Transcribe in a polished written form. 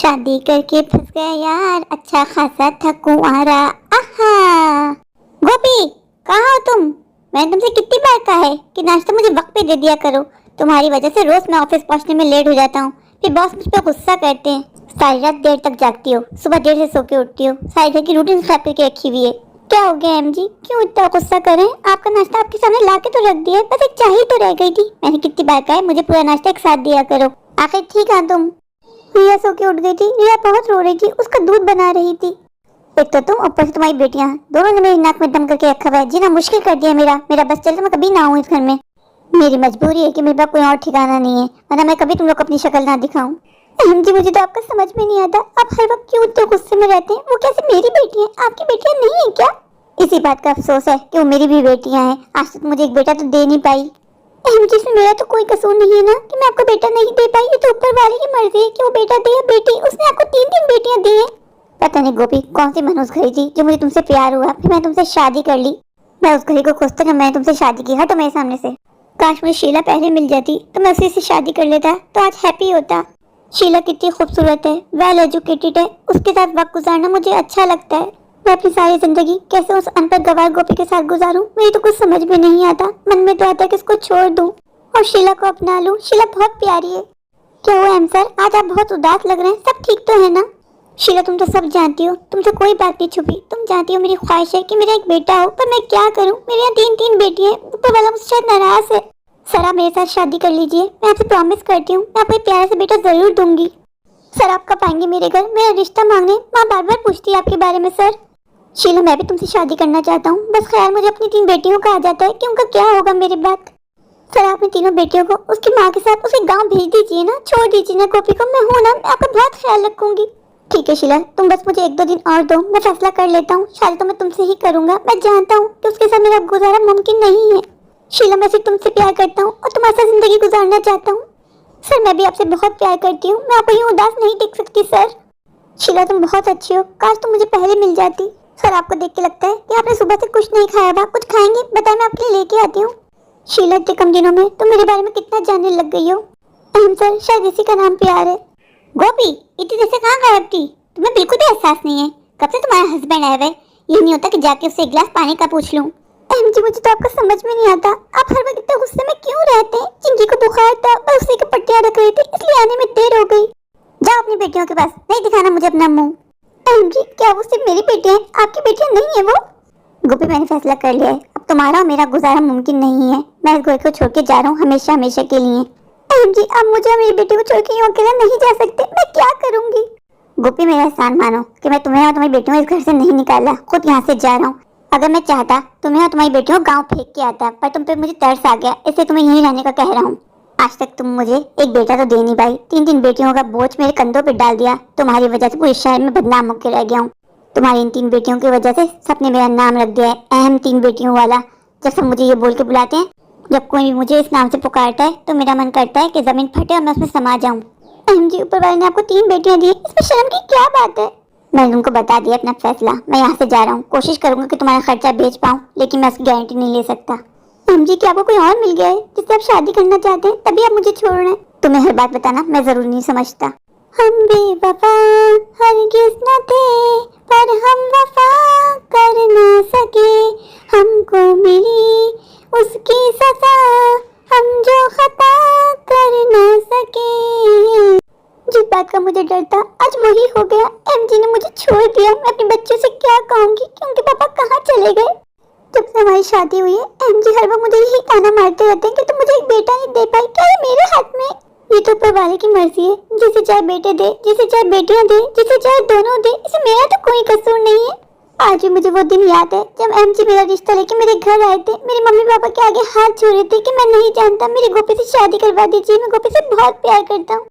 शादी करके फंस गया यार, अच्छा खासा था कुंवारा। आहा। गोपी, कहाँ हो तुम? मैंने तुमसे कितनी बार कहा है कि नाश्ता मुझे वक्त पे दे दिया करो। तुम्हारी वजह से रोज मैं ऑफिस पहुंचने में लेट हो जाता हूँ। फिर बॉस मुझ पर गुस्सा करते हैं। सारी रात देर तक जागती हो, सुबह देर से सो के उठती हो, सारी घर की रूटीन खराब करके रखी हुई है। क्या हो गया एम जी, क्यों इतना गुस्सा कर रहे हैं? आपका नाश्ता आपके सामने ला के तो रख दिया है, बस एक चाय ही तो रह गई थी। मैंने कितनी बार कहा है मुझे पूरा नाश्ता एक साथ दिया करो। आखिर ठीक है तुम। रिया सो के उठ गई थी। रिया बहुत रो रही थी, उसका दूध बना रही थी। एक तो तुम, ऊपर से तुम्हारी बेटियां, दोनों ने मेरी नाक में दम करके रखा हुआ है। जीना मुश्किल कर दिया मेरा बस चले तो मैं कभी ना आऊं इस घर में। मेरी मजबूरी है कि मेरे पास कोई और ठिकाना नहीं है, वरना मैं कभी तुम लोग अपनी शक्ल ना दिखाऊं। जी मुझे तो आपका समझ में नहीं आता, आप हर वक्त क्यों इतने गुस्से में रहते हैं? वो कैसे मेरी बेटी है, आपकी बेटियां नहीं है क्या? इसी बात का अफसोस है कि वो मेरी भी बेटियां हैं। आज तक मुझे एक बेटा तो दे नहीं पाई। जिसमें मेरा तो कोई कसूर नहीं है ना कि मैं आपको बेटा नहीं दे पाई। ये तो ऊपर वाले की मर्जी है कि वो बेटा दे या बेटी। उसने आपको 3 बेटियां दी हैं। पता नहीं गोपी कौन सी मनहूस घड़ी थी जो मुझे तुमसे प्यार हुआ, फिर मैं तुमसे शादी कर ली। मैं उस घड़ी को खोजता ना मैं तुमसे शादी की। हटो मेरे सामने से। काश मुझे शीला पहले मिल जाती तो मैं उसी से शादी कर लेता तो आज हैप्पी होता। शीला कितनी खूबसूरत है, वेल एजुकेटेड है, उसके साथ वक्त गुजारना मुझे अच्छा लगता है। मैं अपनी सारी जिंदगी कैसे उस अनपढ़ गवार गोपी के साथ गुजारूं, मेरी तो कुछ समझ में नहीं आता। मन में तो आता है कि इसको छोड़ दूं और शीला को अपना लूं। शीला बहुत प्यारी है। क्या हुआ एम सर, आज आप बहुत उदास लग रहे हैं, सब ठीक तो है ना? शीला तुम तो सब जानती हो, तुमसे कोई बात नहीं छुपी। तुम जानती हो मेरी ख्वाहिश है कि मेरा एक बेटा हो, पर मैं क्या करूं? मेरे यहाँ 3 बेटियां हैं। ऊपर वाला मुझसे शायद नाराज है। सर आप मेरे साथ शादी कर लीजिए, मैं आपसे प्रॉमिस करती हूँ मैं आपको एक प्यारा सा बेटा जरूर दूंगी। सर आप कब आएंगे मेरे घर मेरा रिश्ता मांगने? माँ बार बार पूछती है आपके बारे में। सर शीला मैं भी तुमसे शादी करना चाहता हूँ, बस ख्याल मुझे अपनी 3 बेटियों का आ जाता है कि उनका क्या होगा मेरे बाद। सर आप अपनी 3 बेटियों को उसकी माँ के साथ उसे गांव भेज दीजिए ना, छोड़ दीजिए ना गोपी को। मैं हूँ ना, मैं आपका बहुत ख्याल रखूंगी। ठीक है शीला, तुम बस मुझे 1-2 दिन और दो, मैं फैसला कर लेता हूँ। शादी तो मैं तुमसे ही करूंगा। मैं जानता हूँ कि उसके साथ मेरा गुजारा मुमकिन नहीं है। शीला मैं सिर्फ तुमसे प्यार करता हूँ और तुम्हारे साथ जिंदगी गुजारना चाहता हूँ। सर मैं भी आपसे बहुत प्यार करती हूँ, मैं आपको यूँ उदास नहीं देख सकती। सर शीला तुम बहुत अच्छी हो, काश तुम मुझे पहले मिल जाती। सर आपको देख के लगता है कि आपने सुबह से कुछ नहीं खाया था, कुछ खाएंगे? बताए मैं आपके लिए लेके आती हूँ। शीला इतने कम दिनों में तुम मेरे बारे में कितना जानने लग गई हो। सर शायद इसी का नाम प्यार है। गोपी इतनी देर से कहाँ गायब थी? तुम्हें बिल्कुल भी एहसास नहीं है कब से तुम्हारा हस्बैंड आया है? ये नहीं होता कि जाके उससे 1 गिलास पानी का पूछ लूं। जी मुझे तो आपका समझ में नहीं आता, आप हर वक्त इतने गुस्से में क्यों रहते हैं? चिंकी को बुखार था और उसी की पट्टियां रख रही थी, इसलिए आने में देर हो गई। जाओ अपनी बेटियों के पास, नहीं दिखाना मुझे अपना मुंह। जी क्या वो सिर्फ मेरी बेटी है, आपकी बेटियां नहीं है वो? गोपी मैंने फैसला कर लिया है, अब तुम्हारा और मेरा गुजारा मुमकिन नहीं है। मैं इस घर को छोड़ के जा रहा हूँ हमेशा हमेशा के लिए। जी अब मुझे मेरी बेटी को छोड़ के यूं अकेला नहीं जा सकते, मैं क्या करूंगी? गोपी मेरा एहसान मानो कि मैं तुम्हें और तुम्हारी बेटियों इस घर से नहीं निकाला, खुद यहाँ से जा रहा हूँ। अगर मैं चाहता तुम्हें और तुम्हारी बेटियों गाँव फेंक के आता, पर तुम पे मुझे तरस आ गया, इसलिए तुम्हें यहीं रहने का कह रहा हूँ। आज तक तुम मुझे एक बेटा तो दे नहीं पाई, 3 बेटियों का बोझ मेरे कंधों पे डाल दिया। तुम्हारी वजह से पूरे शहर में बदनाम होकर रह गया हूँ। तुम्हारी इन 3 बेटियों की वजह से सबने मेरा नाम रख दिया है, अहम 3 बेटियों वाला। जब सब मुझे ये बोल के बुलाते हैं, जब कोई भी मुझे इस नाम से पुकारता है, तो मेरा मन करता है कि जमीन फटे और मैं उसमें समा जाऊँ। जी ऊपर वाले ने आपको 3 बेटियां दी, इसमें शर्म की क्या बात है? मैंने तुमको बता दिया अपना फैसला, मैं यहाँ से जा रहा हूँ। कोशिश करूंगा कि तुम्हारा खर्चा बेच पाऊँ, लेकिन मैं उसकी गारंटी नहीं ले सकता। जी क्या आपको कोई और मिल गया है जिससे आप शादी करना चाहते हैं, तभी आप मुझे छोड़ रहे हैं? तुम्हें हर बात बताना मैं जरूर नहीं समझता। हम बेवफा हरगिज़ न थे, पर हम वफा कर न सके। हमको मिली उसकी सजा, हम जो खता कर न सके। जिस बात का मुझे डर था आज वही हो गया। जी ने मुझे छोड़ दिया। मैं अपने बच्चों से क्या कहूँगी कि उनके पापा कहाँ चले गए? जब से हमारी शादी हुई है जी हर वक्त मुझे यही ताना मारते रहते हैं कि तुम मुझे एक बेटा नहीं दे पाई। क्या ये मेरे हाथ में? ये तो ऊपर वाले की मर्जी है, जिसे चाहे बेटे दे, जिसे चाहे बेटियां दे, जिसे चाहे दोनों दे, इसमें मेरा तो कोई कसूर नहीं है। आज भी मुझे वो दिन याद है जब जी मेरा रिश्ता लेके मेरे घर आए थे। मेरे मम्मी पापा के आगे हाथ जोड़े थे कि मैं नहीं जानता, मेरी गोपी से शादी करवा दीजिए, मैं गोपी से बहुत प्यार करता हूँ।